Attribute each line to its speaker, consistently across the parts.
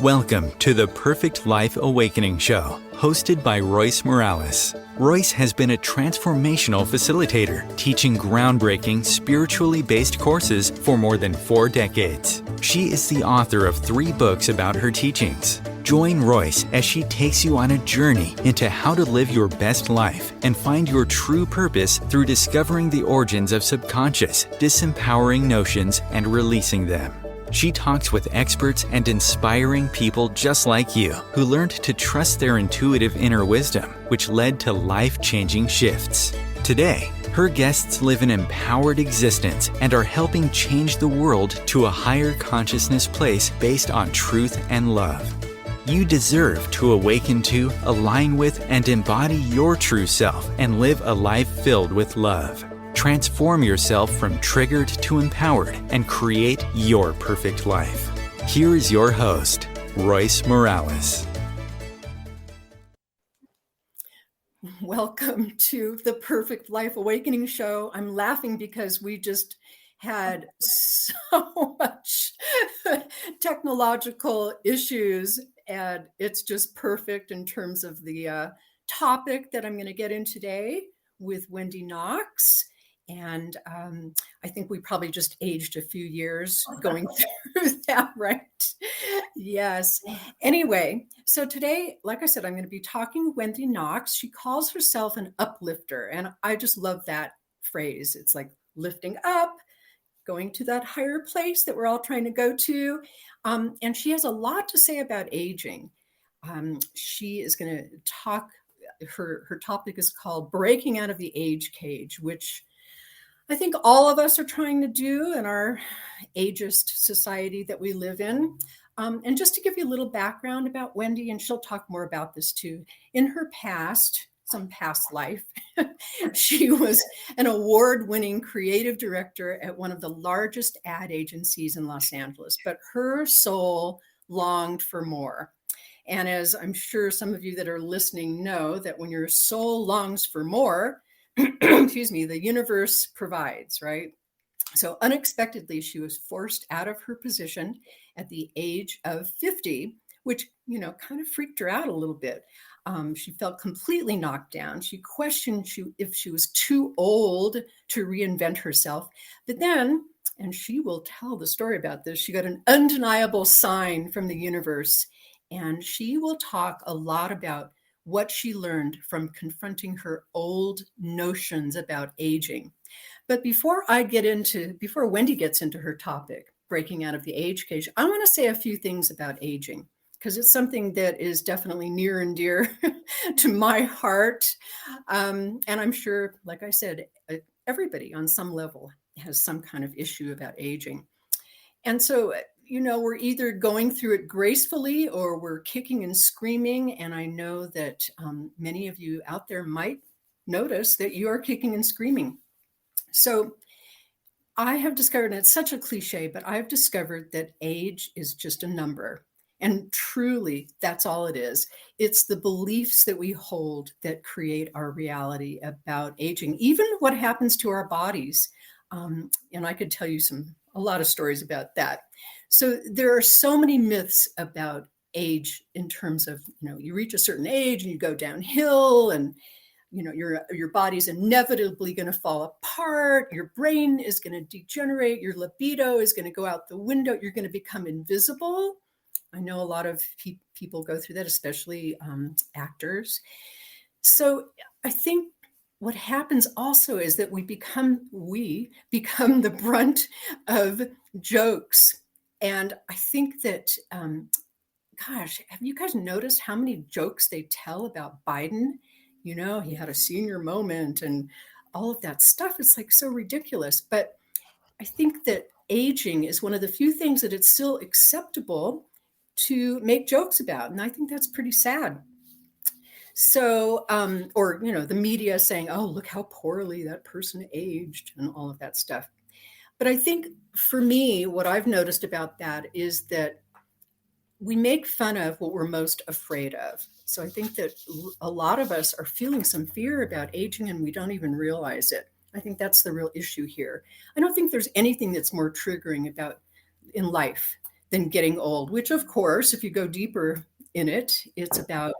Speaker 1: Welcome to the Perfect Life Awakening Show, hosted by Royce Morales. Royce has been a transformational facilitator, teaching groundbreaking, spiritually based courses for more than 4 decades. She is the author of 3 books about her teachings. Join Royce as she takes you on a journey into how to live your best life and find your true purpose through discovering the origins of subconscious, disempowering notions and releasing them. She talks with experts and inspiring people just like you who learned to trust their intuitive inner wisdom, which led to life-changing shifts. Today, her guests live an empowered existence and are helping change the world to a higher consciousness place based on truth and love. You deserve to awaken to, align with, and embody your true self and live a life filled with love. Transform yourself from triggered to empowered and create your perfect life. Here is your host, Royce Morales.
Speaker 2: Welcome to the Perfect Life Awakening Show. I'm laughing because we just had so much technological issues, and it's just perfect in terms of the topic that I'm going to get in today with Wendi Knox. And I think we probably just aged a few years going through that, right? Yes. Anyway, so today, like I said, I'm going to be talking with Wendi Knox. She calls herself an uplifter. And I just love that phrase. It's like lifting up, going to that higher place that we're all trying to go to. And she has a lot to say about aging. She is going to talk, her topic is called Breaking Out of the Age Cage, which I think all of us are trying to do in our ageist society that we live in. And just to give you a little background about Wendi, and she'll talk more about this too, in her past, some past life, she was an award-winning creative director at one of the largest ad agencies in Los Angeles, but her soul longed for more. And as I'm sure some of you that are listening know, that when your soul longs for more, excuse me, the universe provides, right? So unexpectedly, she was forced out of her position at the age of 50, which, kind of freaked her out a little bit. She felt completely knocked down. She questioned if she was too old to reinvent herself. But then, and she will tell the story about this, she got an undeniable sign from the universe. And she will talk a lot about what she learned from confronting her old notions about aging. But before Wendi gets into her topic, breaking out of the age cage, I want to say a few things about aging, because it's something that is definitely near and dear to my heart. And I'm sure, like I said, everybody on some level has some kind of issue about aging. And so, we're either going through it gracefully or we're kicking and screaming. And I know that many of you out there might notice that you are kicking and screaming. So I have discovered, and it's such a cliche, but I've discovered that age is just a number. And truly, that's all it is. It's the beliefs that we hold that create our reality about aging, even what happens to our bodies. And I could tell you a lot of stories about that. So there are so many myths about age in terms of, you reach a certain age and you go downhill and, your body's inevitably going to fall apart. Your brain is going to degenerate. Your libido is going to go out the window. You're going to become invisible. I know a lot of people go through that, especially actors. So I think what happens also is that we become the brunt of jokes. And I think that, have you guys noticed how many jokes they tell about Biden? He had a senior moment and all of that stuff. It's like so ridiculous. But I think that aging is one of the few things that it's still acceptable to make jokes about. And I think that's pretty sad. So, the media saying, oh, look how poorly that person aged and all of that stuff. But I think for me, what I've noticed about that is that we make fun of what we're most afraid of. So I think that a lot of us are feeling some fear about aging and we don't even realize it. I think that's the real issue here. I don't think there's anything that's more triggering in life than getting old, which, of course, if you go deeper in it, it's about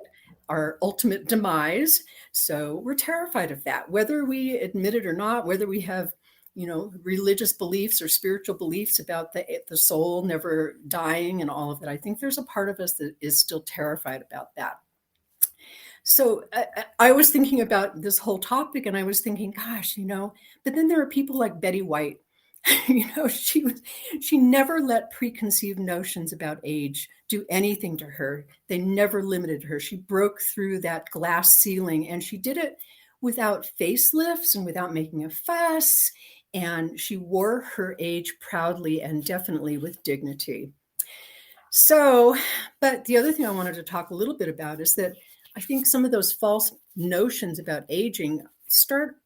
Speaker 2: our ultimate demise. So we're terrified of that, whether we admit it or not, whether we have, religious beliefs or spiritual beliefs about the soul never dying and all of that. I think there's a part of us that is still terrified about that. So I was thinking about this whole topic, and I was thinking, gosh, but then there are people like Betty White. She never let preconceived notions about age do anything to her. They never limited her. She broke through that glass ceiling, and she did it without facelifts and without making a fuss. And she wore her age proudly and definitely with dignity. So, but the other thing I wanted to talk a little bit about is that I think some of those false notions about aging start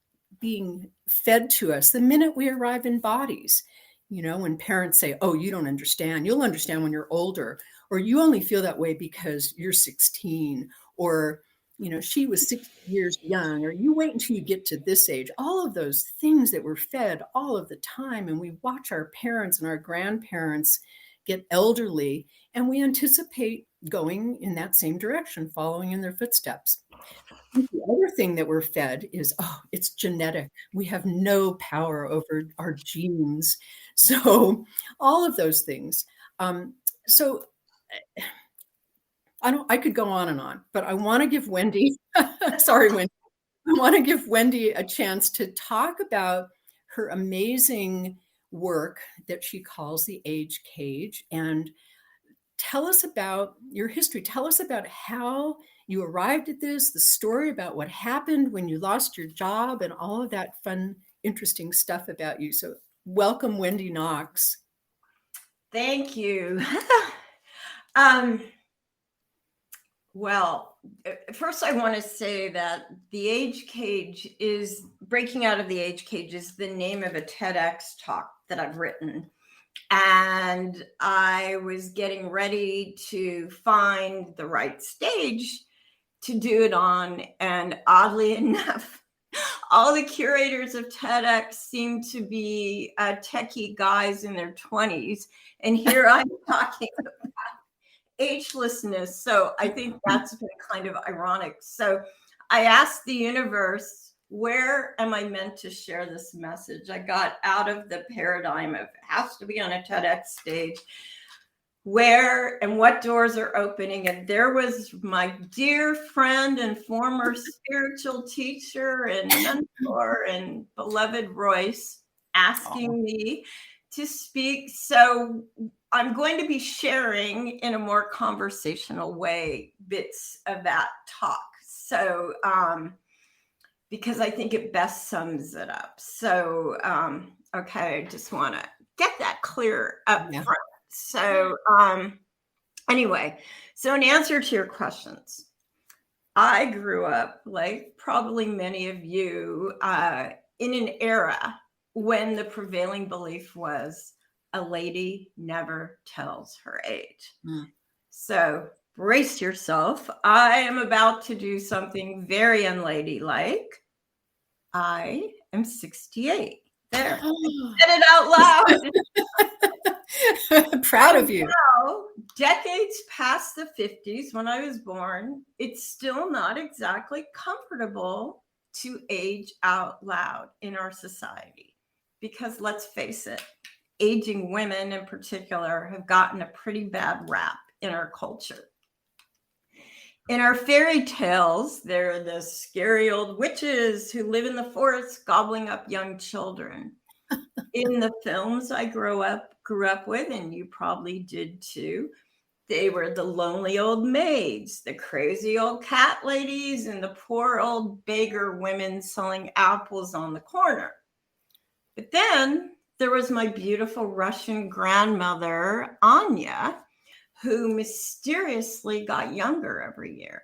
Speaker 2: being fed to us the minute we arrive in bodies. When parents say, oh, you don't understand, you'll understand when you're older, or you only feel that way because you're 16, or, she was 6 years young, or you wait until you get to this age. All of those things that we're fed all of the time. And we watch our parents and our grandparents get elderly, and we anticipate going in that same direction, following in their footsteps. The other thing that we're fed is, it's genetic. We have no power over our genes. So all of those things. So I could go on and on, but I want to give Wendi, sorry, Wendi. I want to give Wendi a chance to talk about her amazing work that she calls The Age Cage, and tell us about your history. Tell us about how you arrived at this, the story about what happened when you lost your job, and all of that fun, interesting stuff about you. So welcome, Wendi Knox.
Speaker 3: Thank you. Well, first I want to say that The Age Cage is, Breaking Out of the Age Cage is the name of a TEDx talk that I've written. And I was getting ready to find the right stage to do it on. And oddly enough, all the curators of TEDx seem to be techie guys in their 20s. And here I'm talking about agelessness. So I think that's been kind of ironic. So I asked the universe, where am I meant to share this message? I got out of the paradigm of it has to be on a TEDx stage. Where and what doors are opening? And there was my dear friend and former spiritual teacher and mentor and beloved Royce asking me to speak. So I'm going to be sharing in a more conversational way bits of that talk. So, because I think it best sums it up. So, okay, I just want to get that clear up front. So, anyway, so in answer to your questions, I grew up, like probably many of you, in an era when the prevailing belief was a lady never tells her age. So brace yourself. I am about to do something very unladylike. I am 68. There. Get it out
Speaker 2: loud. Proud of you.
Speaker 3: Now, decades past the 50s when I was born, it's still not exactly comfortable to age out loud in our society. Because let's face it, aging women in particular have gotten a pretty bad rap in our culture. In our fairy tales, there are the scary old witches who live in the forest gobbling up young children. In the films I grew up with, and you probably did too, they were the lonely old maids, the crazy old cat ladies, and the poor old beggar women selling apples on the corner. But then there was my beautiful Russian grandmother, Anya, who mysteriously got younger every year.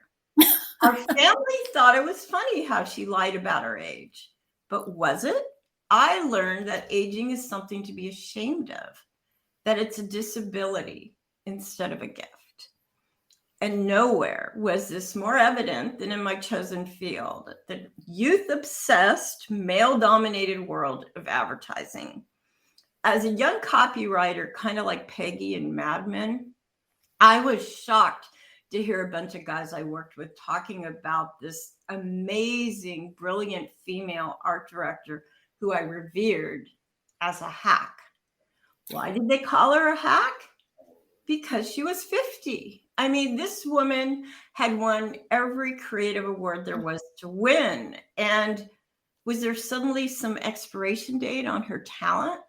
Speaker 3: Our family thought it was funny how she lied about her age. But was it? I learned that aging is something to be ashamed of, that it's a disability instead of a gift. And nowhere was this more evident than in my chosen field, the youth-obsessed, male-dominated world of advertising. as a young copywriter, kind of like Peggy and Mad Men, I was shocked to hear a bunch of guys I worked with talking about this amazing, brilliant female art director who I revered as a hack. Why did they call her a hack? Because she was 50. I mean, this woman had won every creative award there was to win. And was there suddenly some expiration date on her talent?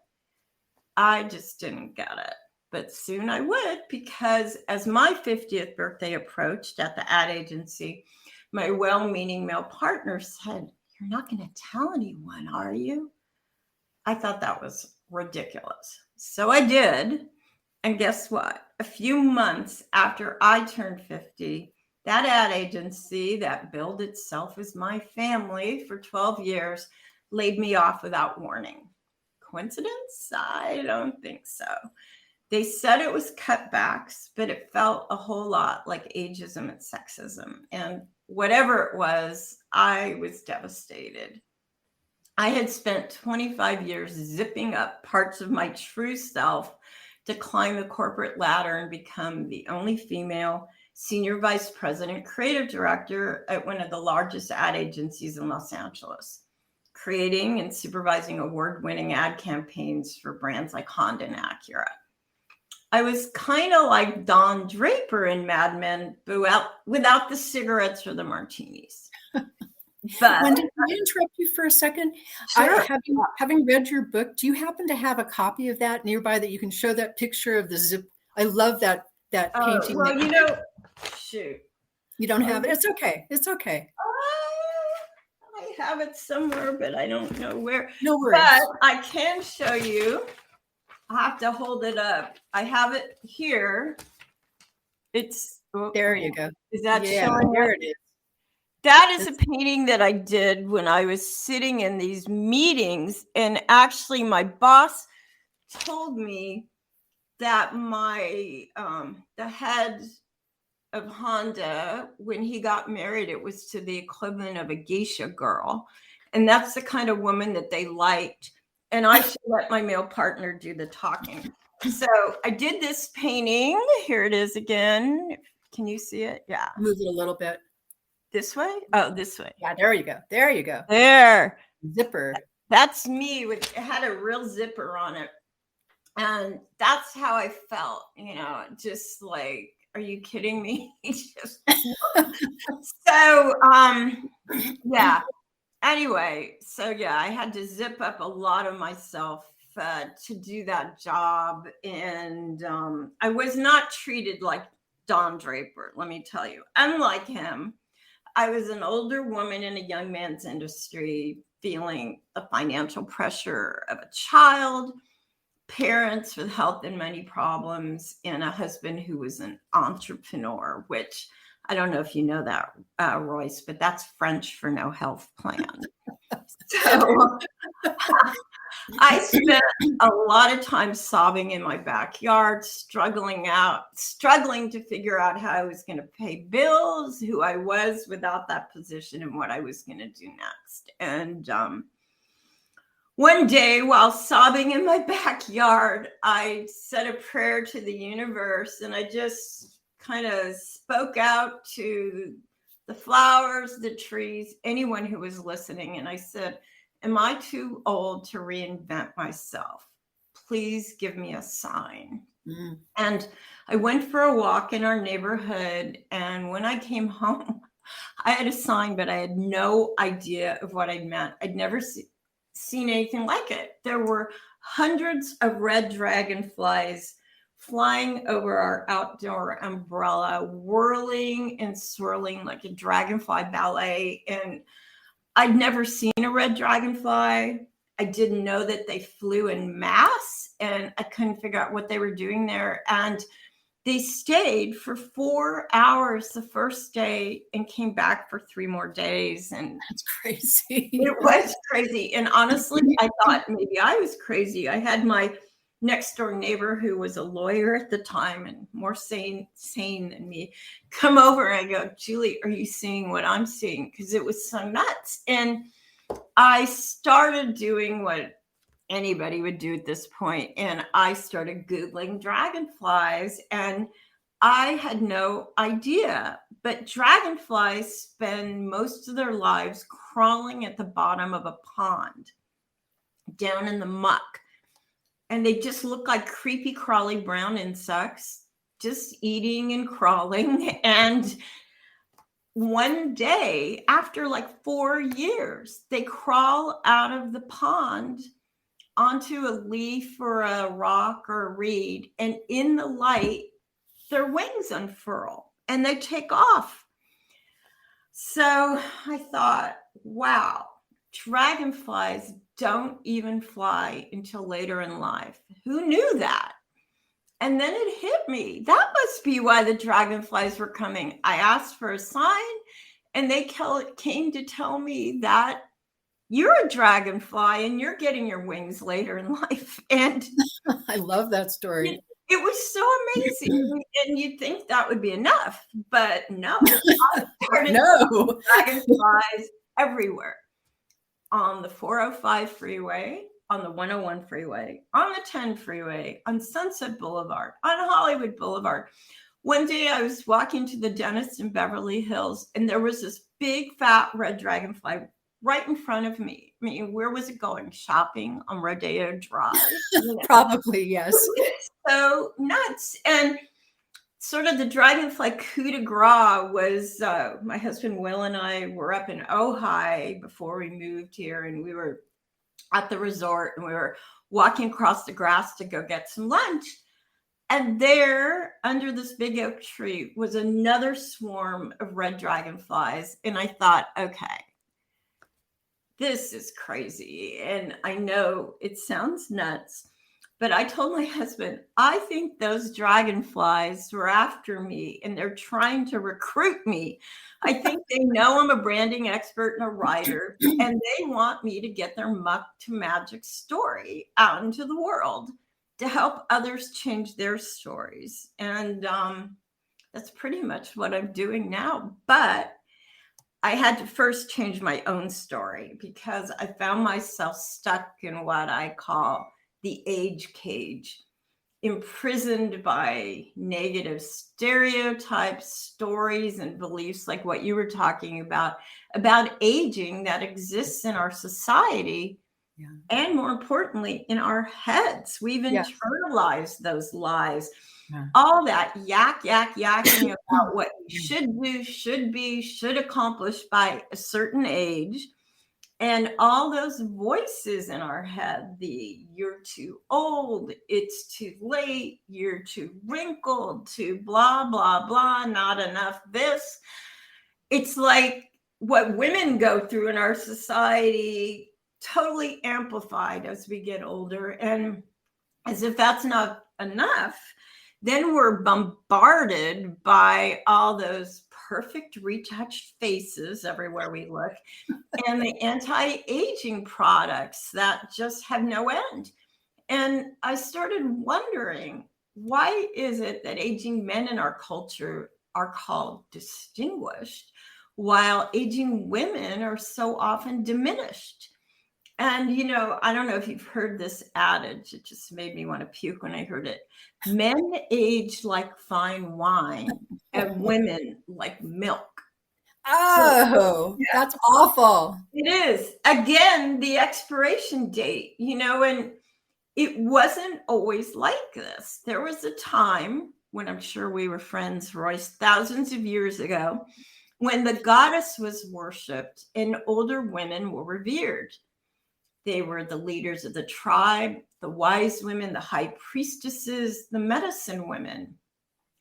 Speaker 3: I just didn't get it. But soon I would, because as my 50th birthday approached at the ad agency, my well-meaning male partner said, "You're not going to tell anyone, are you?" I thought that was ridiculous. So I did. And guess what? A few months after I turned 50, that ad agency that billed itself as my family for 12 years laid me off without warning. Coincidence? I don't think so. They said it was cutbacks, but it felt a whole lot like ageism and sexism. And whatever it was, I was devastated. I had spent 25 years zipping up parts of my true self to climb the corporate ladder and become the only female senior vice president creative director at one of the largest ad agencies in Los Angeles, creating and supervising award-winning ad campaigns for brands like Honda and Acura. I was kind of like Don Draper in Mad Men, but without the cigarettes or the martinis. But
Speaker 2: Wendy, can I interrupt you for a second?
Speaker 3: Sure.
Speaker 2: Having read your book, do you happen to have a copy of that nearby that you can show that picture of the zip? I love that painting.
Speaker 3: Well, shoot.
Speaker 2: You don't have it. It's okay. It's okay.
Speaker 3: I have it somewhere, but I don't know where.
Speaker 2: No worries.
Speaker 3: But I can show you. I have to hold it up. I have it here.
Speaker 2: There you go.
Speaker 3: Is that
Speaker 2: Yeah,
Speaker 3: showing?
Speaker 2: there it is.
Speaker 3: That is a painting that I did when I was sitting in these meetings. And actually, my boss told me that the head of Honda, when he got married, it was to the equivalent of a geisha girl. And that's the kind of woman that they liked. And I should let my male partner do the talking. So I did this painting. Here it is again. Can you see it? Yeah.
Speaker 2: Move it a little bit.
Speaker 3: This way? Oh, this way.
Speaker 2: Yeah, there you go. There you go.
Speaker 3: There.
Speaker 2: Zipper.
Speaker 3: That's me. It had a real zipper on it. And that's how I felt, just like, are you kidding me? Yeah. Anyway, I had to zip up a lot of myself to do that job. And I was not treated like Don Draper, let me tell you. Unlike him, I was an older woman in a young man's industry, feeling the financial pressure of a child, parents with health and money problems, and a husband who was an entrepreneur, which I don't know if you know that, Royce, but that's French for no health plan. So I spent a lot of time sobbing in my backyard, struggling to figure out how I was going to pay bills, who I was without that position, and what I was going to do next. And one day, while sobbing in my backyard, I said a prayer to the universe, and I just kind of spoke out to the flowers, the trees, anyone who was listening. And I said, am I too old to reinvent myself? Please give me a sign. Mm. And I went for a walk in our neighborhood. And when I came home, I had a sign, but I had no idea of what it meant. I'd never seen anything like it. There were hundreds of red dragonflies flying over our outdoor umbrella, whirling and swirling like a dragonfly ballet. And I'd never seen a red dragonfly. I didn't know that they flew in mass, and I couldn't figure out what they were doing there. And they stayed for 4 hours the first day and came back for 3 more days. And
Speaker 2: that's crazy.
Speaker 3: It was crazy. And honestly, I thought maybe I was crazy. I had my next door neighbor, who was a lawyer at the time and more sane than me, come over and I go, Julie, are you seeing what I'm seeing? Because it was so nuts. And I started doing what anybody would do at this point. And I started Googling dragonflies, and I had no idea. But dragonflies spend most of their lives crawling at the bottom of a pond down in the muck. And they just look like creepy, crawly brown insects, just eating and crawling. And one day, after like 4 years, they crawl out of the pond onto a leaf or a rock or a reed. And in the light, their wings unfurl and they take off. So I thought, wow, dragonflies don't even fly until later in life. Who knew that? And then it hit me. That must be why the dragonflies were coming. I asked for a sign, and they came to tell me that you're a dragonfly and you're getting your wings later in life. And
Speaker 2: I love that story.
Speaker 3: It was so amazing. And you'd think that would be enough, but no. I started dragonflies everywhere. On the 405 freeway, on the 101 freeway, on the 10 freeway, on Sunset Boulevard, on Hollywood Boulevard. One day I was walking to the dentist in Beverly Hills, and there was this big fat red dragonfly right in front of me. I mean, where was it going? Shopping on Rodeo Drive?
Speaker 2: Probably, yes.
Speaker 3: So nuts. And sort of the dragonfly coup de grace was my husband Will and I were up in Ojai before we moved here, and we were at the resort, and we were walking across the grass to go get some lunch. And there, under this big oak tree, was another swarm of red dragonflies. And I thought, okay, this is crazy. And I know it sounds nuts, but I told my husband, I think those dragonflies were after me and they're trying to recruit me. I think they know I'm a branding expert and a writer, and they want me to get their Muck to Magic story out into the world to help others change their stories. And that's pretty much what I'm doing now. But I had to first change my own story because I found myself stuck in what I call the age cage, imprisoned by negative stereotypes, stories, and beliefs like what you were talking about aging that exists in our society. Yeah. And more importantly, in our heads. We've internalized those lies. Yeah. All that yakking about what you should do, should be, should accomplish by a certain age. And all those voices in our head, the you're too old, it's too late, you're too wrinkled, too blah, blah, blah, not enough this. It's like what women go through in our society, totally amplified as we get older. And as if that's not enough, then we're bombarded by all those perfect retouched faces everywhere we look and the anti-aging products that just have no end. And I started wondering, why is it that aging men in our culture are called distinguished while aging women are so often diminished? And, you know, I don't know if you've heard this adage. It just made me want to puke when I heard it. Men age like fine wine and women like milk.
Speaker 2: Oh, so, that's awful.
Speaker 3: It is. Again, the expiration date, you know, and it wasn't always like this. There was a time when I'm sure we were friends, Royce, thousands of years ago, when the goddess was worshipped and older women were revered. They were the leaders of the tribe, the wise women, the high priestesses, the medicine women.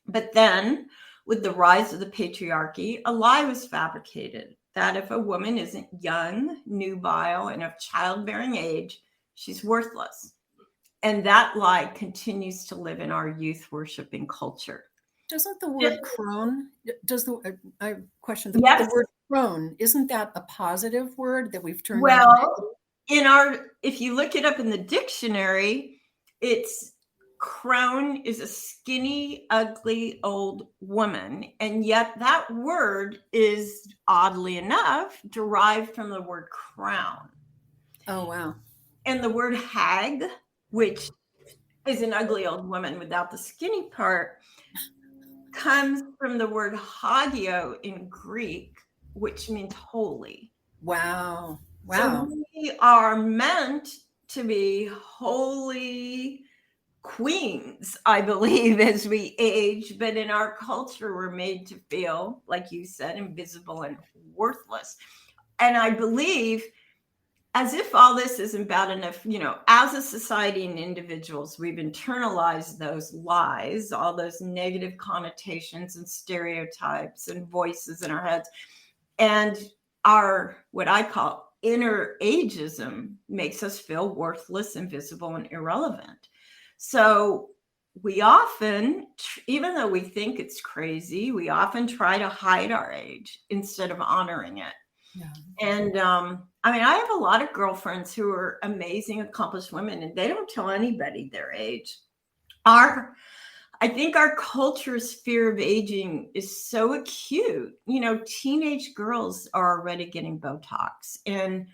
Speaker 3: But then, with the rise of the patriarchy, a lie was fabricated that if a woman isn't young, nubile, and of childbearing age, she's worthless. And that lie continues to live in our youth worshiping culture.
Speaker 2: Doesn't the word crone, I question the word crone, isn't that a positive word that we've turned
Speaker 3: into? If you look it up in the dictionary, it's crone is a skinny, ugly old woman. And yet that word is, oddly enough, derived from the word crown.
Speaker 2: Oh, wow.
Speaker 3: And the word hag, which is an ugly old woman without the skinny part, comes from the word hagio in Greek, which means holy.
Speaker 2: Wow.
Speaker 3: So we are meant to be holy queens, I believe, as we age, but in our culture, we're made to feel, like you said, invisible and worthless. And I believe, as if all this isn't bad enough, as a society and individuals, we've internalized those lies, all those negative connotations and stereotypes and voices in our heads. And our, what I call inner ageism, makes us feel worthless, invisible, and irrelevant. So we often, even though we think it's crazy, we often try to hide our age instead of honoring it.
Speaker 2: Yeah.
Speaker 3: And I have a lot of girlfriends who are amazing, accomplished women, and they don't tell anybody their age. I think our culture's fear of aging is so acute. Teenage girls are already getting Botox. And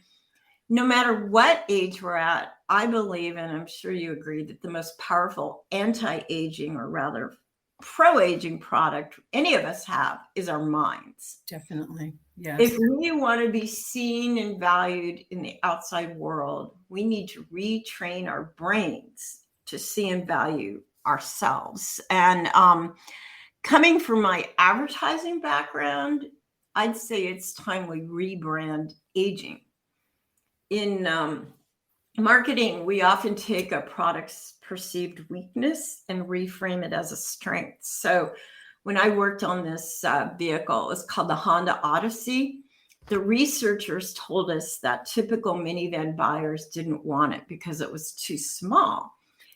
Speaker 3: no matter what age we're at, I believe, and I'm sure you agree, that the most powerful anti-aging, or rather pro-aging product any of us have is our minds.
Speaker 2: Definitely. Yes.
Speaker 3: If we want to be seen and valued in the outside world, we need to retrain our brains to see and value ourselves. And coming from my advertising background, I'd say it's time we rebrand aging. In marketing, we often take a product's perceived weakness and reframe it as a strength. So when I worked on this vehicle, it's called the Honda Odyssey. The researchers told us that typical minivan buyers didn't want it because it was too small.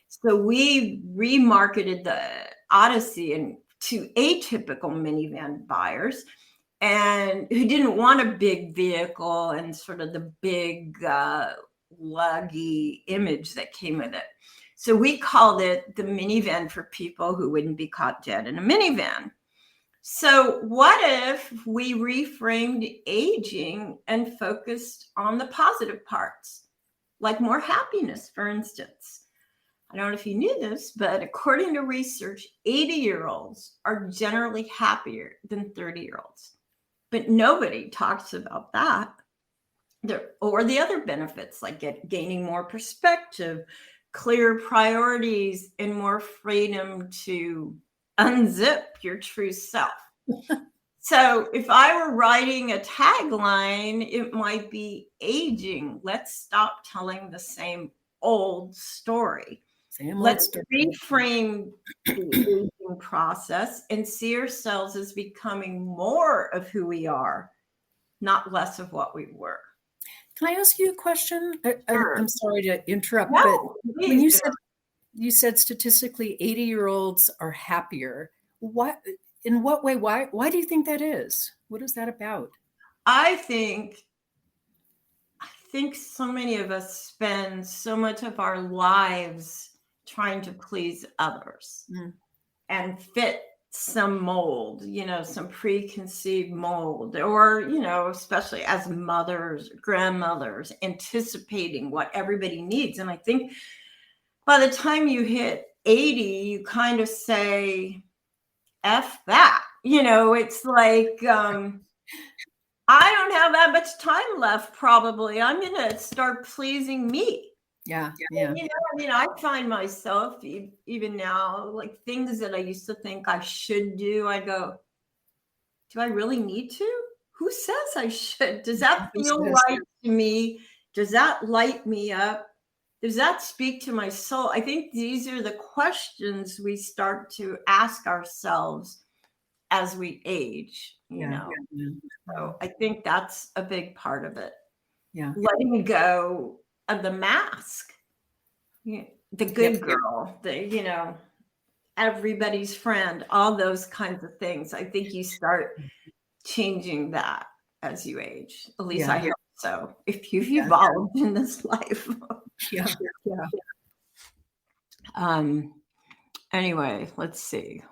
Speaker 3: So we remarketed the Odyssey to atypical minivan buyers, and who didn't want a big vehicle and sort of the big luggy image that came with it. So we called it the minivan for people who wouldn't be caught dead in a minivan. So what if we reframed aging and focused on the positive parts, like more happiness, for instance? I don't know if you knew this, but according to research, 80-year-olds are generally happier than 30-year-olds. But nobody talks about that. Or the other benefits, like gaining more perspective, clear priorities, and more freedom to unzip your true self. So if I were writing a tagline, it might be aging. Let's stop telling the same old story. Let's reframe the aging process and see ourselves as becoming more of who we are, not less of what we were.
Speaker 2: Can I ask you a question?
Speaker 3: Sure.
Speaker 2: I'm sorry to interrupt,
Speaker 3: No,
Speaker 2: but when you said statistically 80-year-olds are happier, in what way? Why do you think that is? What is that about?
Speaker 3: I think so many of us spend so much of our lives trying to please others and fit some mold, some preconceived mold, or, especially as mothers, grandmothers, anticipating what everybody needs. And I think by the time you hit 80, you kind of say, F that. It's like, I don't have that much time left, probably. I'm going to start pleasing me.
Speaker 2: Yeah.
Speaker 3: I find myself even now, like things that I used to think I should do, I go, do I really need to? Who says I should? Does that feel right to me? Does that light me up? Does that speak to my soul? I think these are the questions we start to ask ourselves as we age, So I think that's a big part of it.
Speaker 2: Yeah.
Speaker 3: Letting go of the mask. The good girl, everybody's friend, all those kinds of things. I think you start changing that as you age. At least I hope so. If you've evolved in this life.
Speaker 2: Yeah.
Speaker 3: Anyway, let's see.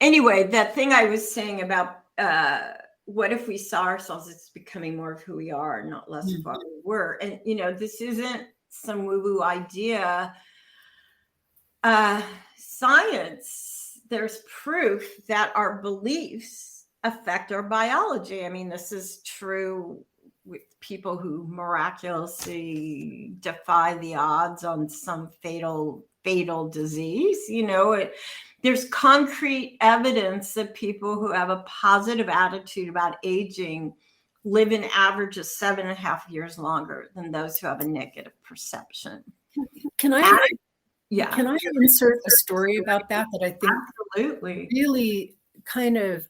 Speaker 3: Anyway, that thing I was saying about what if we saw ourselves as becoming more of who we are, not less of what we were? And, this isn't some woo-woo idea. Science, there's proof that our beliefs affect our biology. I mean, this is true with people who miraculously defy the odds on some fatal disease. There's concrete evidence that people who have a positive attitude about aging live an average of 7.5 years longer than those who have a negative perception.
Speaker 2: Can I insert a story about that I think
Speaker 3: absolutely
Speaker 2: really kind of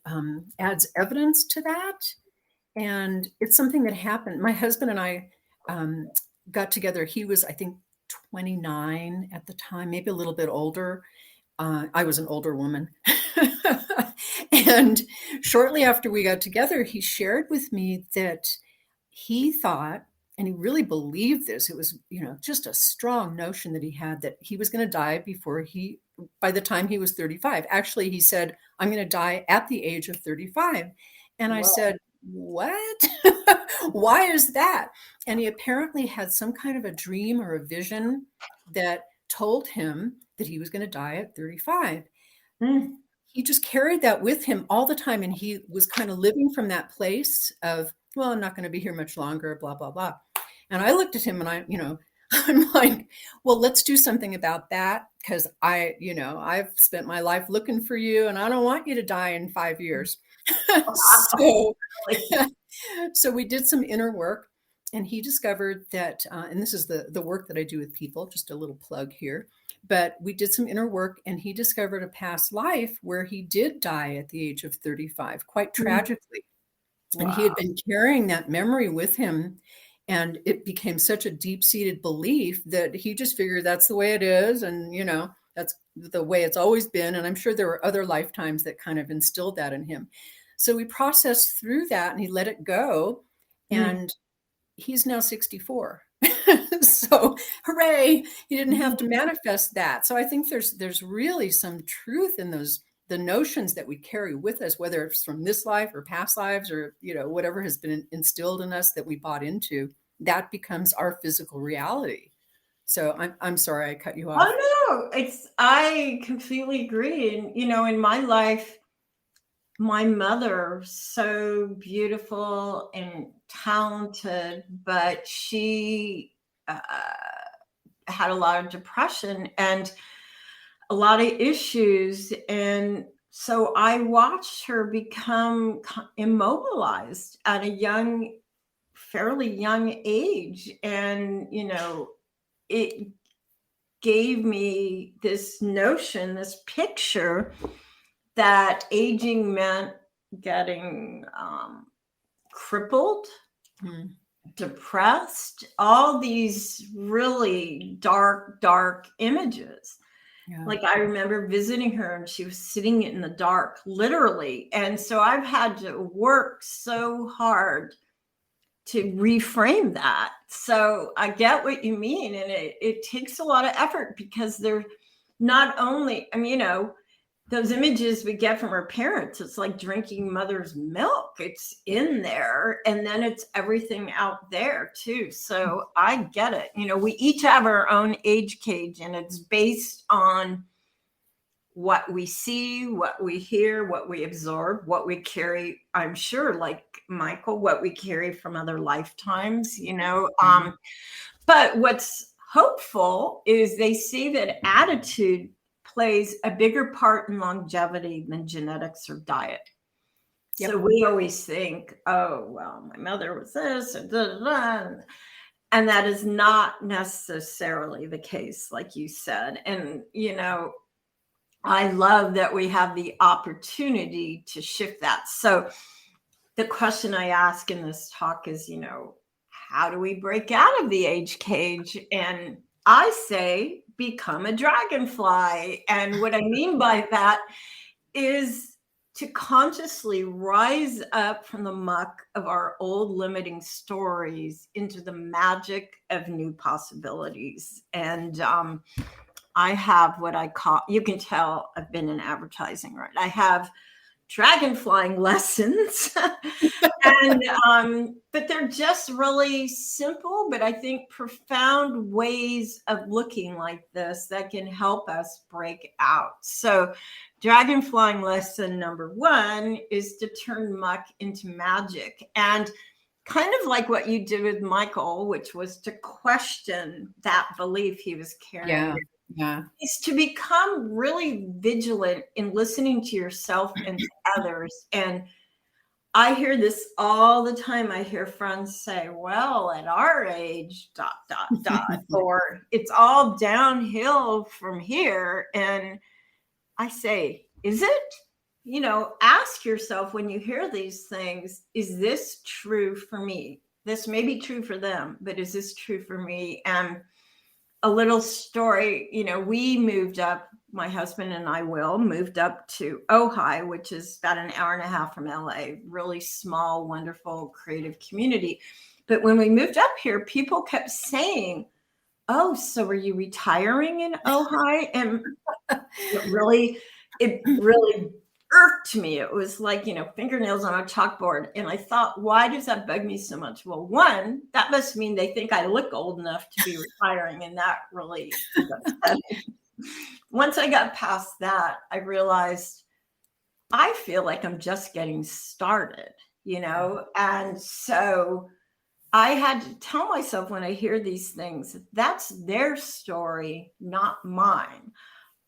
Speaker 2: adds evidence to that? And it's something that happened. My husband and I got together. He was, I think, 29 at the time, maybe a little bit older. I was an older woman. And shortly after we got together, he shared with me that he thought, and he really believed this, it was, just a strong notion that he had, that he was going to die by the time he was 35. Actually, he said, I'm going to die at the age of 35. And I said, what? Why is that? And he apparently had some kind of a dream or a vision that told him that he was going to die at 35. He just carried that with him all the time. And he was kind of living from that place of, well, I'm not going to be here much longer, blah, blah, blah. And I looked at him and I'm like, well, let's do something about that. Because I've spent my life looking for you and I don't want you to die in 5 years. So we did some inner work, and he discovered that, and this is the work that I do with people, just a little plug here, but we did some inner work, and he discovered a past life where he did die at the age of 35, quite tragically. Wow. And he had been carrying that memory with him, and it became such a deep-seated belief that he just figured that's the way it is, and that's the way it's always been. And I'm sure there were other lifetimes that kind of instilled that in him. So we processed through that, and he let it go, and he's now 64. So hooray, he didn't have to manifest that. So I think there's really some truth in the notions that we carry with us, whether it's from this life or past lives, or whatever has been instilled in us that we bought into, that becomes our physical reality. So I'm sorry I cut you off.
Speaker 3: Oh no, I completely agree. And in my life, my mother, so beautiful and talented, but she had a lot of depression and a lot of issues. And so I watched her become immobilized at a fairly young age. And, it gave me this notion, this picture that aging meant getting crippled, depressed, all these really dark images. Yeah. Like I remember visiting her and she was sitting in the dark, literally. And so I've had to work so hard to reframe that. So I get what you mean. And it takes a lot of effort, because they're not only, those images we get from our parents, it's like drinking mother's milk. It's in there, and then it's everything out there too. So I get it. We each have our own age cage, and it's based on what we see, what we hear, what we absorb, what we carry. I'm sure, like Michael, what we carry from other lifetimes, But what's hopeful is they see that attitude plays a bigger part in longevity than genetics or diet. Yep. So we always think, oh, well, my mother was this, and da, da, da. And that is not necessarily the case, like you said. And, I love that we have the opportunity to shift that. So the question I ask in this talk is, how do we break out of the age cage? And I say, become a dragonfly. And what I mean by that is to consciously rise up from the muck of our old limiting stories into the magic of new possibilities. And I have what I call, you can tell I've been in advertising, right? I have Dragonflying Lessons. But they're just really simple, but I think profound ways of looking like this that can help us break out. So Dragonflying lesson number 1 is to turn muck into magic. And kind of like what you did with Michael, which was to question that belief he was carrying.
Speaker 2: Yeah.
Speaker 3: Is to become really vigilant in listening to yourself and to others. And I hear this all the time. I hear friends say, well, at our age, ... or it's all downhill from here. And I say, is it? You know, ask yourself when you hear these things, is this true for me? This may be true for them, but is this true for me? And a little story, you know, we moved up, my husband and I moved up to Ojai, which is about an hour and a half from LA, really small, wonderful, creative community. But when we moved up here, people kept saying, oh, so are you retiring in Ojai? And it really irked me. It was like, you know, fingernails on a chalkboard. And I thought, why does that bug me so much? Well, one, that must mean they think I look old enough to be retiring. And that really is upsetting. Once I got past that, I realized I feel like I'm just getting started, you know? And so I had to tell myself when I hear these things, that's their story, not mine.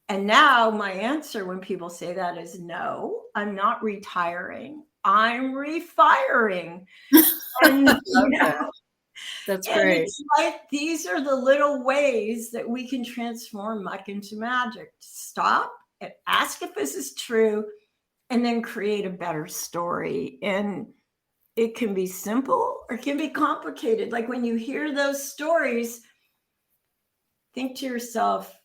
Speaker 3: And now my answer when people say that is no, I'm not retiring. I'm refiring. And, you know,
Speaker 2: that's great.
Speaker 3: It's like these are the little ways that we can transform muck into magic. Stop and ask if this is true, and then create a better story. And it can be simple or it can be complicated. Like when you hear those stories, think to yourself,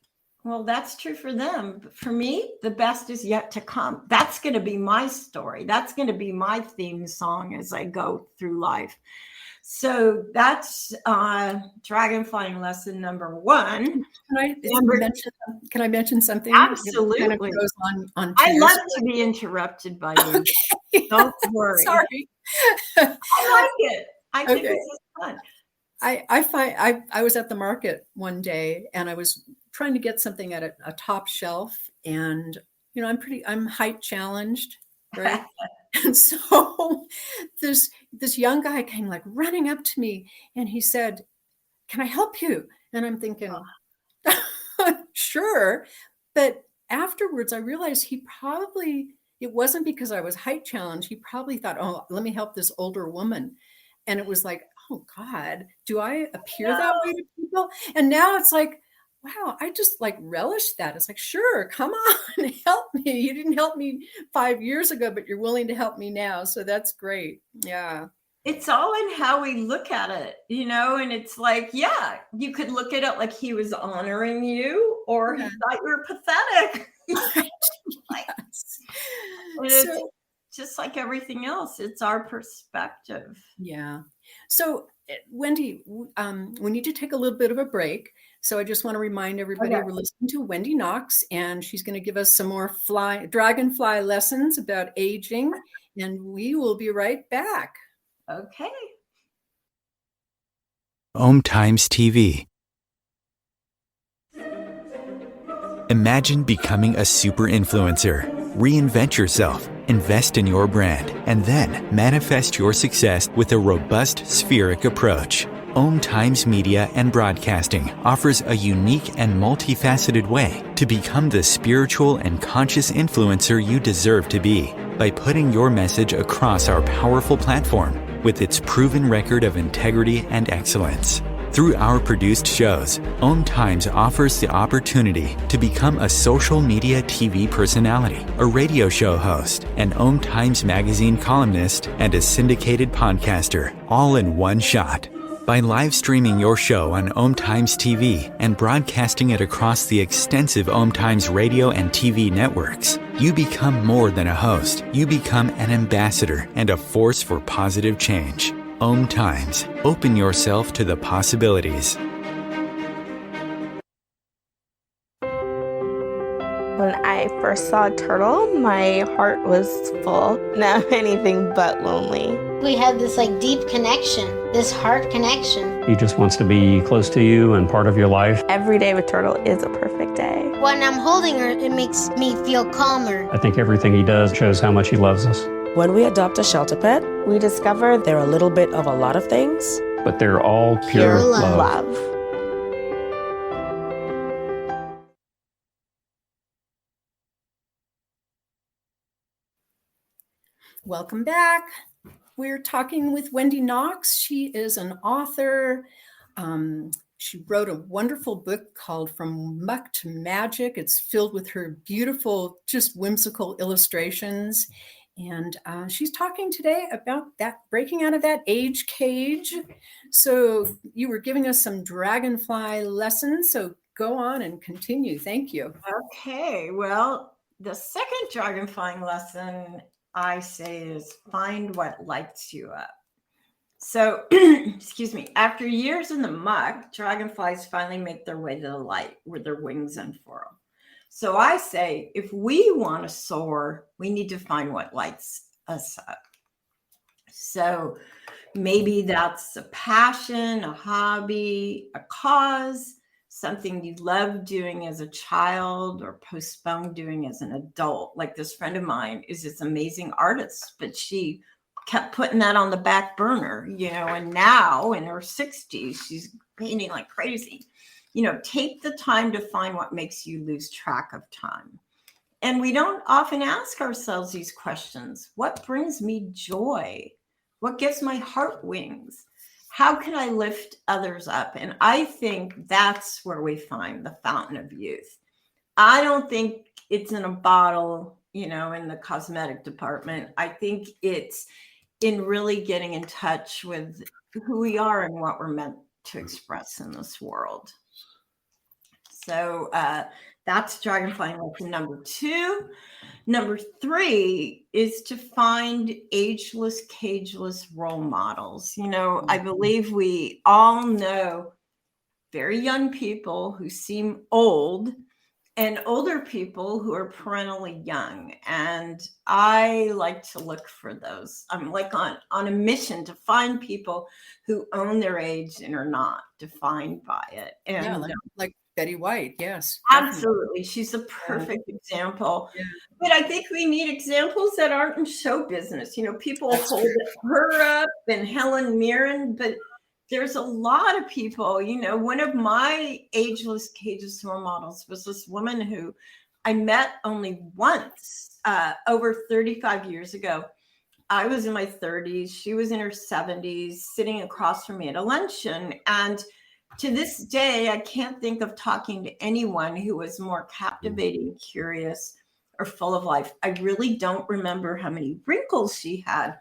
Speaker 3: well, that's true for them. But for me, the best is yet to come. That's going to be my story. That's going to be my theme song as I go through life. So that's Dragonflying lesson number 1.
Speaker 2: Can I mention something?
Speaker 3: Absolutely.
Speaker 2: Kind of goes on
Speaker 3: I love to be interrupted by you. Okay. Don't worry.
Speaker 2: Sorry.
Speaker 3: I like it. I think this is fun.
Speaker 2: I was at the market one day and I was trying to get something at a top shelf, and you know I'm height challenged, right? And so this young guy came like running up to me and he said, "Can I help you?" And I'm thinking, sure. But afterwards I realized it wasn't because I was height challenged. He probably thought, oh, let me help this older woman. And it was like, oh God, do I appear that way to people? And now it's like, wow, I just like relish that. It's like, sure, come on, help me. You didn't help me 5 years ago, but you're willing to help me now. So that's great. Yeah.
Speaker 3: It's all in how we look at it, you know, and it's like, yeah, you could look at it like he was honoring you or he thought you were pathetic.
Speaker 2: Yes.
Speaker 3: It's just like everything else. It's our perspective.
Speaker 2: Yeah. So Wendi, we need to take a little bit of a break. So I just want to remind everybody we're listening to Wendi Knox, and she's going to give us some more dragonfly lessons about aging, and we will be right back.
Speaker 3: Okay.
Speaker 1: OMTimes TV. Imagine becoming a super influencer. Reinvent yourself, invest in your brand, and then manifest your success with a robust spheric approach. OMTimes Media and Broadcasting offers a unique and multifaceted way to become the spiritual and conscious influencer you deserve to be by putting your message across our powerful platform with its proven record of integrity and excellence. Through our produced shows, OMTimes offers the opportunity to become a social media TV personality, a radio show host, an OMTimes magazine columnist, and a syndicated podcaster, all in one shot. By live streaming your show on OMTimes TV and broadcasting it across the extensive OMTimes radio and TV networks, you become more than a host. You become an ambassador and a force for positive change. OMTimes. Open yourself to the possibilities.
Speaker 4: When I first saw a turtle, my heart was full. Now I'm anything but lonely.
Speaker 5: We have this deep connection, this heart connection.
Speaker 6: He just wants to be close to you and part of your life.
Speaker 4: Every day with Turtle is a perfect day.
Speaker 5: When I'm holding her, it makes me feel calmer.
Speaker 6: I think everything he does shows how much he loves us.
Speaker 7: When we adopt a shelter pet, we discover they're a little bit of a lot of things.
Speaker 6: But they're all pure love.
Speaker 2: Welcome back. We're talking with Wendi Knox. She is an author. She wrote a wonderful book called From Muck to Magic. It's filled with her beautiful, just whimsical illustrations. And she's talking today about that, breaking out of that age cage. So you were giving us some Dragonfly lessons. So go on and continue. Thank you.
Speaker 3: Okay, well, the second Dragonflying lesson I say is find what lights you up. So, excuse me, after years in the muck, dragonflies finally make their way to the light where their wings unfurl. So I say, if we want to soar, we need to find what lights us up. So maybe that's a passion, a hobby, a cause, something you loved doing as a child or postponed doing as an adult. Like this friend of mine is this amazing artist, but she kept putting that on the back burner, and now in her 60s, she's painting like crazy. Take the time to find what makes you lose track of time. And we don't often ask ourselves these questions. What brings me joy? What gives my heart wings? How can I lift others up? And I think that's where we find the fountain of youth. I don't think it's in a bottle, in the cosmetic department. I think it's in really getting in touch with who we are and what we're meant to express in this world. So that's Dragonflying lesson number 2. Number 3 is to find ageless, cageless role models. I believe we all know very young people who seem old and older people who are perennially young. And I like to look for those. I'm like on a mission to find people who own their age and are not defined by it. And
Speaker 2: yeah, like Betty White. Yes,
Speaker 3: absolutely. She's a perfect example. Yeah. But I think we need examples that aren't in show business. People hold her up and Helen Mirren, but there's a lot of people, one of my ageless cages role models was this woman who I met only once over 35 years ago. I was in my 30s. She was in her 70s, sitting across from me at a luncheon. And to this day, I can't think of talking to anyone who was more captivating, curious, or full of life. I really don't remember how many wrinkles she had,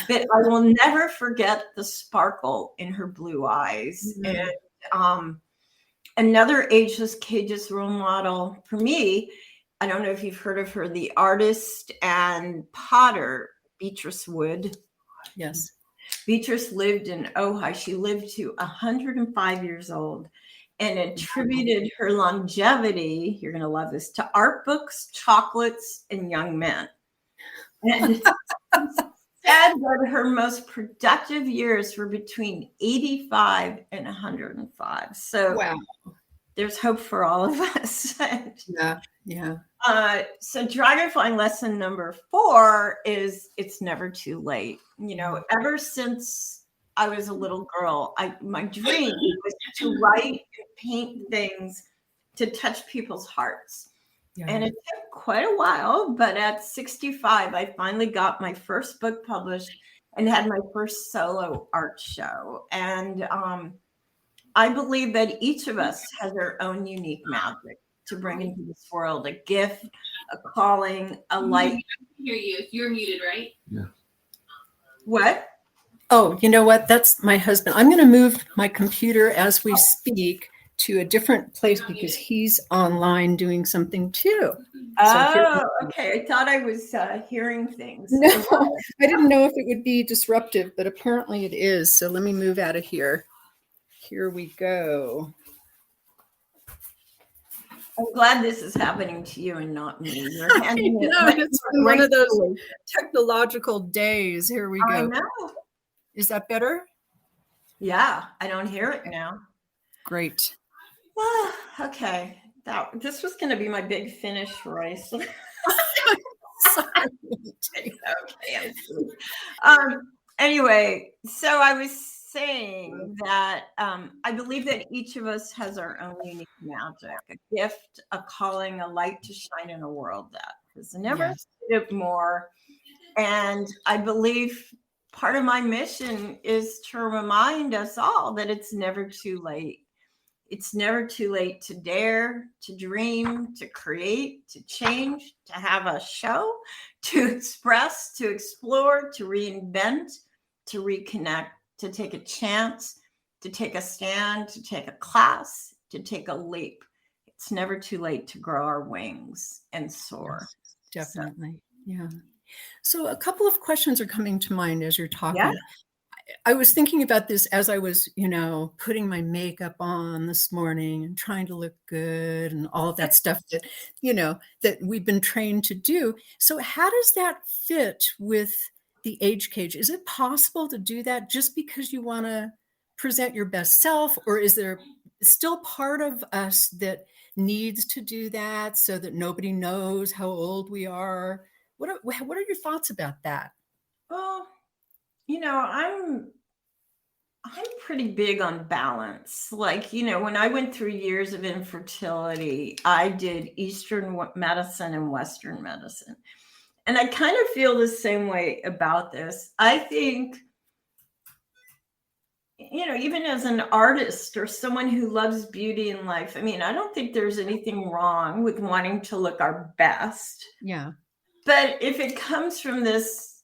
Speaker 3: but I will never forget the sparkle in her blue eyes. Mm-hmm. And another ageless cages role model for me, I don't know if you've heard of her, the artist and potter, Beatrice Wood.
Speaker 2: Yes.
Speaker 3: Beatrice lived in Ojai. She lived to 105 years old and attributed her longevity, you're going to love this, to art books, chocolates, and young men. And said that her most productive years were between 85 and 105. So wow. There's hope for all of us.
Speaker 2: Yeah.
Speaker 3: So Dragonflying lesson number 4 is it's never too late. Ever since I was a little girl, my dream was to write and paint things to touch people's hearts. Yeah. And it took quite a while, but at 65, I finally got my first book published and had my first solo art show. And I believe that each of us has our own unique magic to bring into this world, a gift, a calling, a light.
Speaker 8: I can hear you. You're muted, right?
Speaker 6: Yeah.
Speaker 3: What?
Speaker 2: Oh, you know what? That's my husband. I'm going to move my computer as we speak to a different place because he's online doing something too.
Speaker 3: Oh, okay. I thought I was hearing things.
Speaker 2: No, I didn't know if it would be disruptive, but apparently it is. So let me move out of here. Here we go.
Speaker 3: I'm glad this is happening to you and not me. You're handling it much
Speaker 2: It's
Speaker 3: more
Speaker 2: been one of those
Speaker 3: gracefully.
Speaker 2: technological days. Here we
Speaker 3: I
Speaker 2: go.
Speaker 3: know.
Speaker 2: Is that better?
Speaker 3: Yeah, I don't hear it now.
Speaker 2: Great.
Speaker 3: Okay. This was going to be my big finish, Royce.
Speaker 2: Sorry.
Speaker 3: Okay. Anyway, so I was saying that I believe that each of us has our own unique magic, a gift, a calling, a light to shine in a world that has never needed more. And I believe part of my mission is to remind us all that it's never too late. It's never too late to dare, to dream, to create, to change, to have a show, to express, to explore, to reinvent, to reconnect, to take a chance, to take a stand, to take a class, to take a leap. It's never too late to grow our wings and soar.
Speaker 2: Yes, definitely. Yeah. So a couple of questions are coming to mind as you're talking. Yeah. I was thinking about this as I was, putting my makeup on this morning and trying to look good and all of that stuff that, that we've been trained to do. So how does that fit with the age cage? Is it possible to do that just because you want to present your best self, or is there still part of us that needs to do that so that nobody knows how old we are? What are your thoughts about that?
Speaker 3: Well, I'm pretty big on balance. Like, when I went through years of infertility, I did Eastern medicine and Western medicine. And I kind of feel the same way about this. I think, even as an artist or someone who loves beauty in life, I don't think there's anything wrong with wanting to look our best.
Speaker 2: Yeah.
Speaker 3: But if it comes from this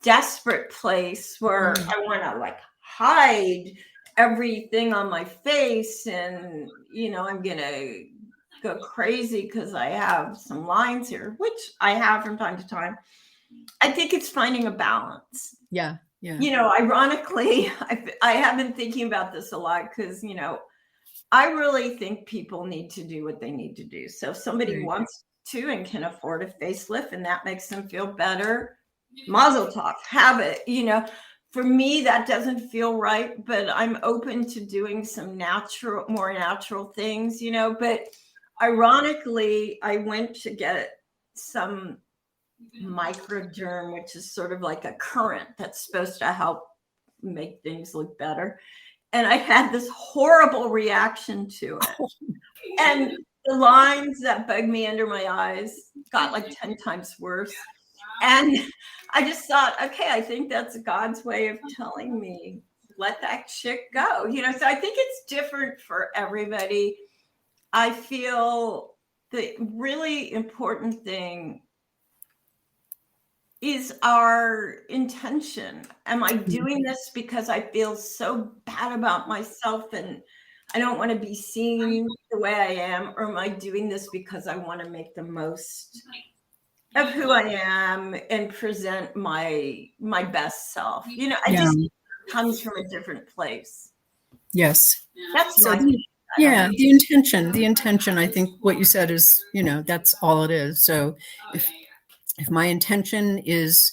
Speaker 3: desperate place where I want to hide everything on my face and, I'm going to go crazy because I have some lines here, which I have from time to time. I think it's finding a balance.
Speaker 2: Yeah. Yeah.
Speaker 3: Ironically, I have been thinking about this a lot because, I really think people need to do what they need to do. So if somebody wants to and can afford a facelift and that makes them feel better, mazel tov, have it. For me, that doesn't feel right, but I'm open to doing some more natural things, but ironically, I went to get some microderm, which is sort of like a current that's supposed to help make things look better. And I had this horrible reaction to it. And the lines that bugged me under my eyes got 10 times worse. And I just thought, okay, I think that's God's way of telling me, let that shit go. So I think it's different for everybody. I feel the really important thing is our intention. Am I doing this because I feel so bad about myself and I don't want to be seen the way I am? Or am I doing this because I want to make the most of who I am and present my best self? Just comes from a different place.
Speaker 2: Yes.
Speaker 3: That's
Speaker 2: the intention, I think what you said is, that's all it is. So if my intention is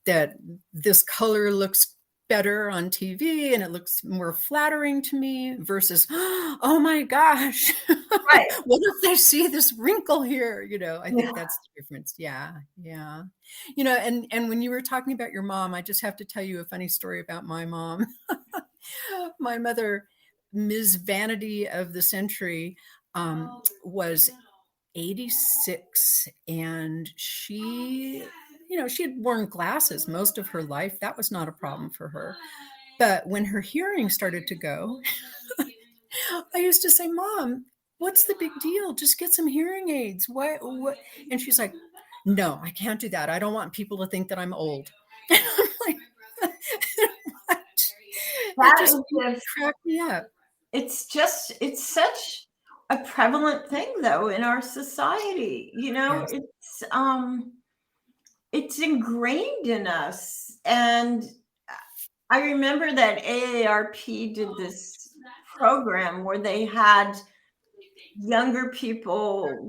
Speaker 2: that this color looks better on TV and it looks more flattering to me versus, oh my gosh,
Speaker 3: right.
Speaker 2: What if they see this wrinkle here? I think that's the difference. Yeah. Yeah. And when you were talking about your mom, I just have to tell you a funny story about my mom. My mother, Ms. Vanity of the Century, was 86, and she had worn glasses most of her life. That was not a problem for her. But when her hearing started to go, I used to say, Mom, what's the big deal? Just get some hearing aids. What? And she's like, no, I can't do that. I don't want people to think that I'm old. And I'm like, what? That just cracked me up.
Speaker 3: It's such a prevalent thing though in our society. Yes. It's ingrained in us. And I remember that AARP did this program where they had younger people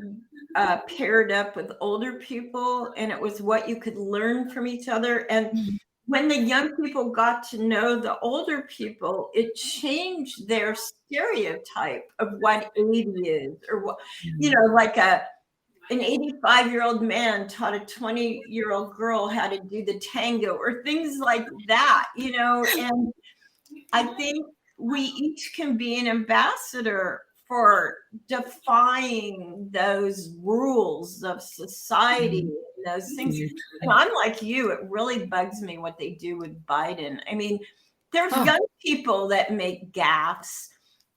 Speaker 3: paired up with older people, and it was what you could learn from each other. And when the young people got to know the older people, it changed their stereotype of what 80 is, or what, like an 85-year-old man taught a 20-year-old girl how to do the tango, or things like that, and I think we each can be an ambassador for defying those rules of society and those things. And I'm like you, it really bugs me what they do with Biden. I mean, there's young people that make gaffes.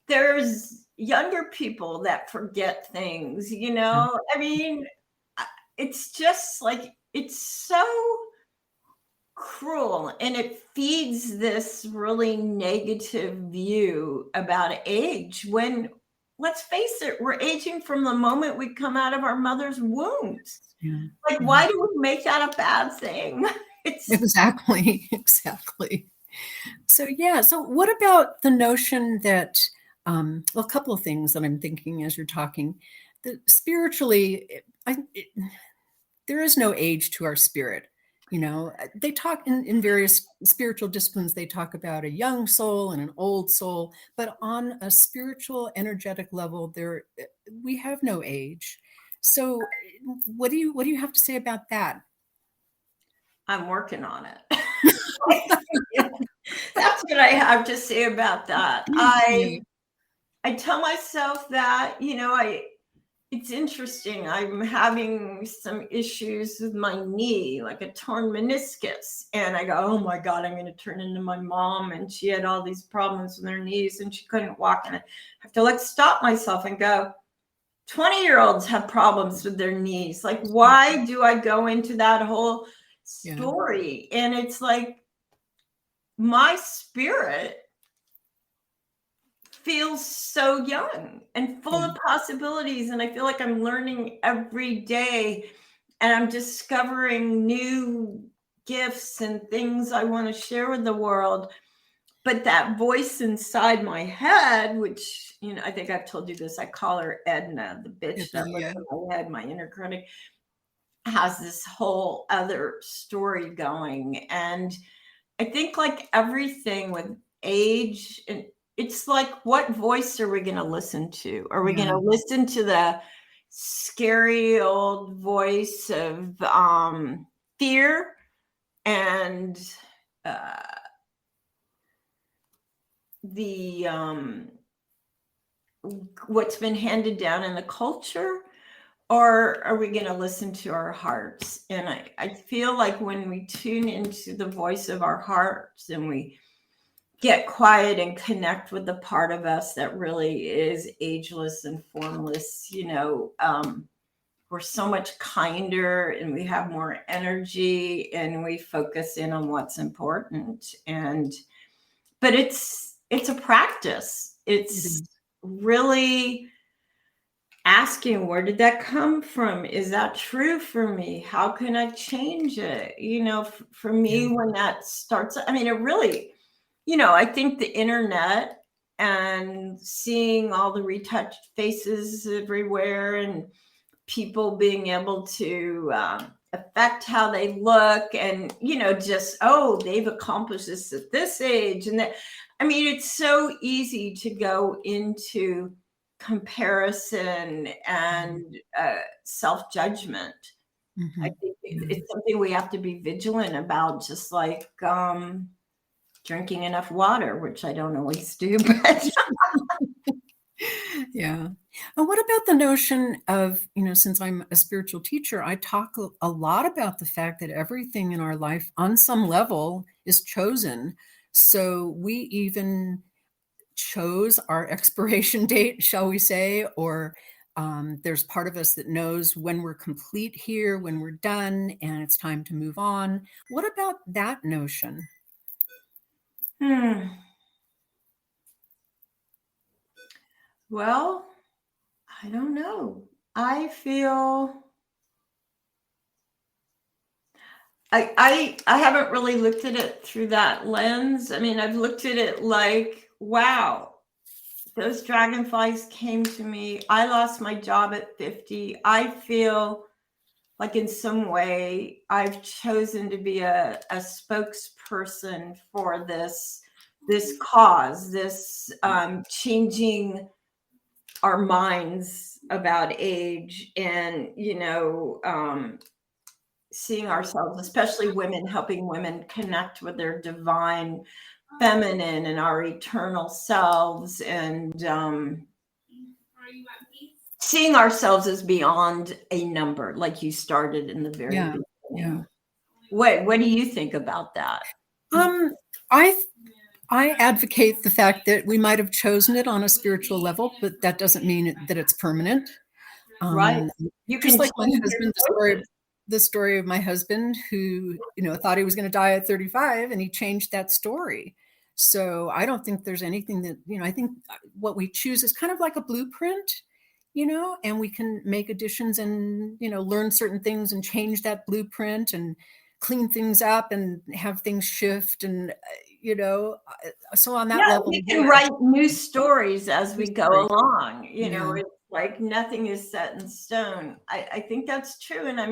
Speaker 3: There's younger people that forget things, I mean, it's just like, it's so cruel, and it feeds this really negative view about age, when, let's face it, we're aging from the moment we come out of our mother's wombs. Like, why do we make that a bad thing?
Speaker 2: Exactly. So what about the notion that a couple of things that I'm thinking as you're talking, that spiritually, there is no age to our spirit. They talk in various spiritual disciplines, they talk about a young soul and an old soul, but on a spiritual, energetic level, we have no age. So what do you have to say about that?
Speaker 3: I'm working on it. That's what I have to say about that. I tell myself that, it's interesting. I'm having some issues with my knee, like a torn meniscus. And I go, oh my God, I'm going to turn into my mom. And she had all these problems with her knees and she couldn't walk. And I have to stop myself and go, 20-year-olds have problems with their knees. Like, why do I go into that whole story? And it's like, my spirit feels so young and full of possibilities, and I feel like I'm learning every day, and I'm discovering new gifts and things I want to share with the world. But that voice inside my head, which I think I've told you this, I call her Edna, the bitch that lives in my head, my inner critic, has this whole other story going. And I think, like everything with age, and it's like, what voice are we going to listen to? Are we going to listen to the scary old voice of fear and the what's been handed down in the culture? Or are we going to listen to our hearts? And I feel like when we tune into the voice of our hearts and we get quiet and connect with the part of us that really is ageless and formless, we're so much kinder and we have more energy and we focus in on what's important. But it's a practice. It's really asking, where did that come from? Is that true for me? How can I change it? For me, when that starts, I mean, it really, I think the internet and seeing all the retouched faces everywhere and people being able to affect how they look and, they've accomplished this at this age. And that, I mean, it's so easy to go into comparison and self-judgment. I think it's something we have to be vigilant about, just like drinking enough water, which I don't always do, but
Speaker 2: And what about the notion of, since I'm a spiritual teacher, I talk a lot about the fact that everything in our life on some level is chosen. So we even chose our expiration date, shall we say, or there's part of us that knows when we're complete here, when we're done, and it's time to move on. What about that notion?
Speaker 3: Well, I don't know. I feel I haven't really looked at it through that lens. I mean, I've looked at it like, wow, those dragonflies came to me. I lost my job at 50. I feel like in some way I've chosen to be a spokesperson for this cause, this changing our minds about age, and seeing ourselves, especially women, helping women connect with their divine feminine and our eternal selves, and seeing ourselves as beyond a number, like you started in the very beginning.
Speaker 2: Yeah.
Speaker 3: What do you think about that?
Speaker 2: I advocate the fact that we might have chosen it on a spiritual level, but that doesn't mean that it's permanent.
Speaker 3: Right. You
Speaker 2: Just
Speaker 3: can
Speaker 2: like my husband, the story of my husband who, thought he was going to die at 35, and he changed that story. So I don't think there's anything that, I think what we choose is kind of like a blueprint, and we can make additions and, learn certain things and change that blueprint and clean things up and have things shift. And, so on that level,
Speaker 3: we can write new stories as we go along. It's like nothing is set in stone. I think that's true. And I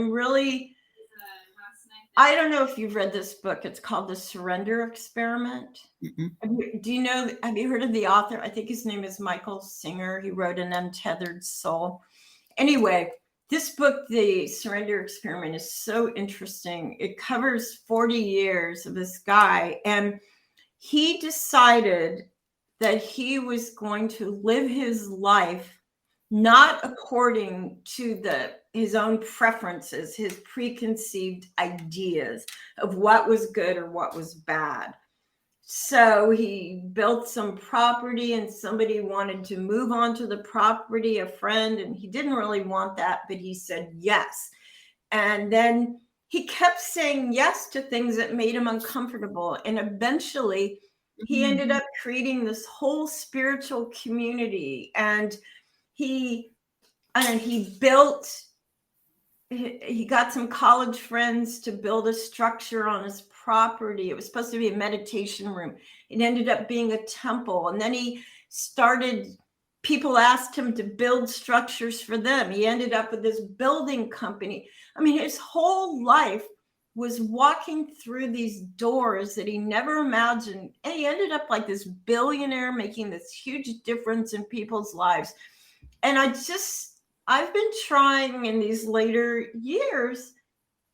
Speaker 3: don't know if you've read this book. It's called The Surrender Experiment. Have you heard of the author? I think his name is Michael Singer. He wrote An Untethered Soul. Anyway, this book, The Surrender Experiment, is so interesting. It covers 40 years of this guy, and he decided that he was going to live his life not according to his own preferences, his preconceived ideas of what was good or what was bad. So he built some property, and somebody wanted to move onto the property, a friend, and he didn't really want that, but he said yes. And then he kept saying yes to things that made him uncomfortable. And eventually he ended up creating this whole spiritual community, and he got some college friends to build a structure on his property. It was supposed to be a meditation room. It ended up being a temple. And then people asked him to build structures for them. He ended up with this building company. I mean, his whole life was walking through these doors that he never imagined. And he ended up like this billionaire, making this huge difference in people's lives. And I've been trying in these later years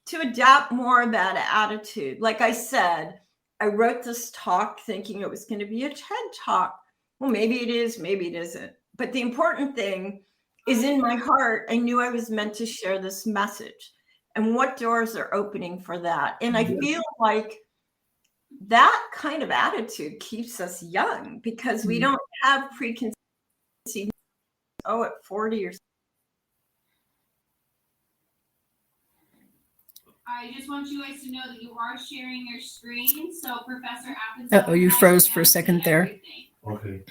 Speaker 3: to adapt more of that attitude. Like I said, I wrote this talk thinking it was going to be a TED talk. Well, maybe it is, maybe it isn't. But the important thing is, in my heart, I knew I was meant to share this message. And what doors are opening for that? And I feel like that kind of attitude keeps us young, because we don't have preconceived at 40 or so.
Speaker 8: I just want you guys to know that you are sharing your screen. So Professor Athens.
Speaker 2: You froze for a second there.
Speaker 9: Okay.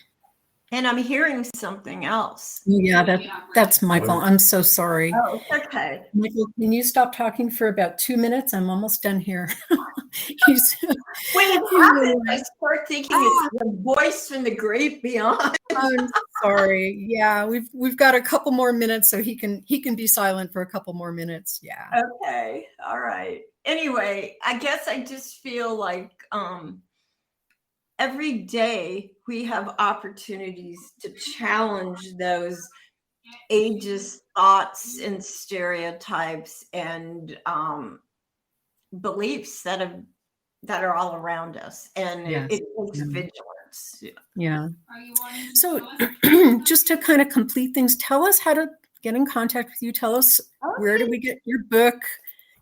Speaker 3: And I'm hearing something else.
Speaker 2: Yeah, that's Michael. I'm so sorry.
Speaker 3: Oh, it's okay.
Speaker 2: Michael, can you stop talking for about 2 minutes? I'm almost done here.
Speaker 3: When it happens, I start thinking it's the voice from the great beyond.
Speaker 2: I'm sorry. Yeah, we've got a couple more minutes, so he can be silent for a couple more minutes. Yeah.
Speaker 3: Okay. All right. Anyway, I guess I just feel like every day we have opportunities to challenge those ageist thoughts and stereotypes and beliefs that are all around us, and it takes vigilance.
Speaker 2: Yeah. So just to kind of complete things, tell us how to get in contact with you. Tell us where do we get your book?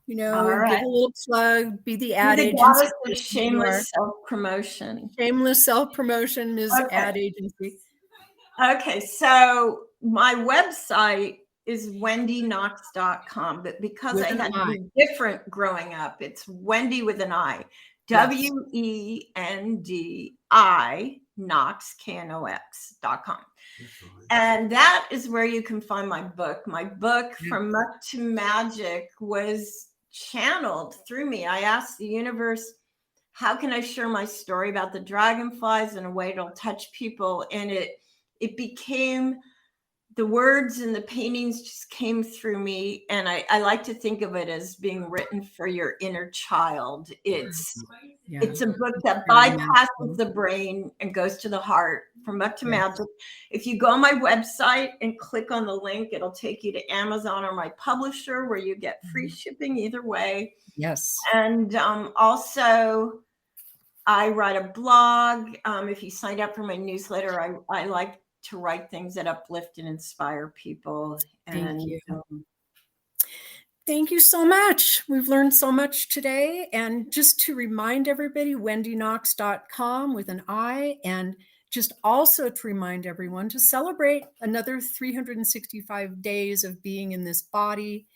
Speaker 2: Give a little plug, be the ad agency.
Speaker 3: Shameless self-promotion.
Speaker 2: Shameless self-promotion, Ms. Ad Agency.
Speaker 3: Okay, so my website is wendyknox.com, but because I had to be different growing up, it's Wendi with an I. WENDI Knox, KNOX.com. And that is where you can find my book. My book, From Muck to Magic, was channeled through me. I asked the universe, how can I share my story about the dragonflies in a way that'll touch people? And it became, the words and the paintings just came through me. And I like to think of it as being written for your inner child. It's a book that bypasses the brain and goes to the heart, from Muck to Magic. If you go on my website and click on the link, it'll take you to Amazon or my publisher, where you get free shipping either way.
Speaker 2: Yes.
Speaker 3: And also, I write a blog. If you sign up for my newsletter, I like to write things that uplift and inspire people.
Speaker 2: Thank you. Thank you so much. We've learned so much today. And just to remind everybody, wendyknox.com with an I, and just also to remind everyone to celebrate another 365 days of being in this body.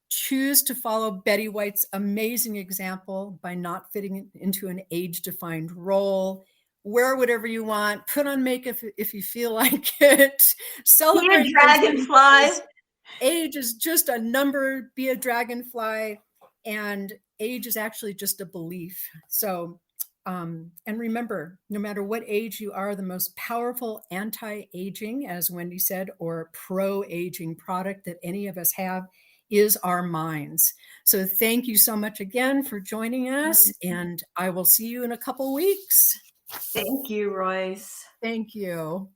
Speaker 2: Choose to follow Betty White's amazing example by not fitting into an age-defined role. Wear whatever you want. Put on makeup if you feel like it. Celebrate
Speaker 3: be a dragonfly.
Speaker 2: Age is just a number. Be a dragonfly. And age is actually just a belief. So, and remember, no matter what age you are, the most powerful anti-aging, as Wendi said, or pro-aging product that any of us have is our minds. So thank you so much again for joining us. And I will see you in a couple weeks.
Speaker 3: Thank you, Royce.
Speaker 2: Thank you.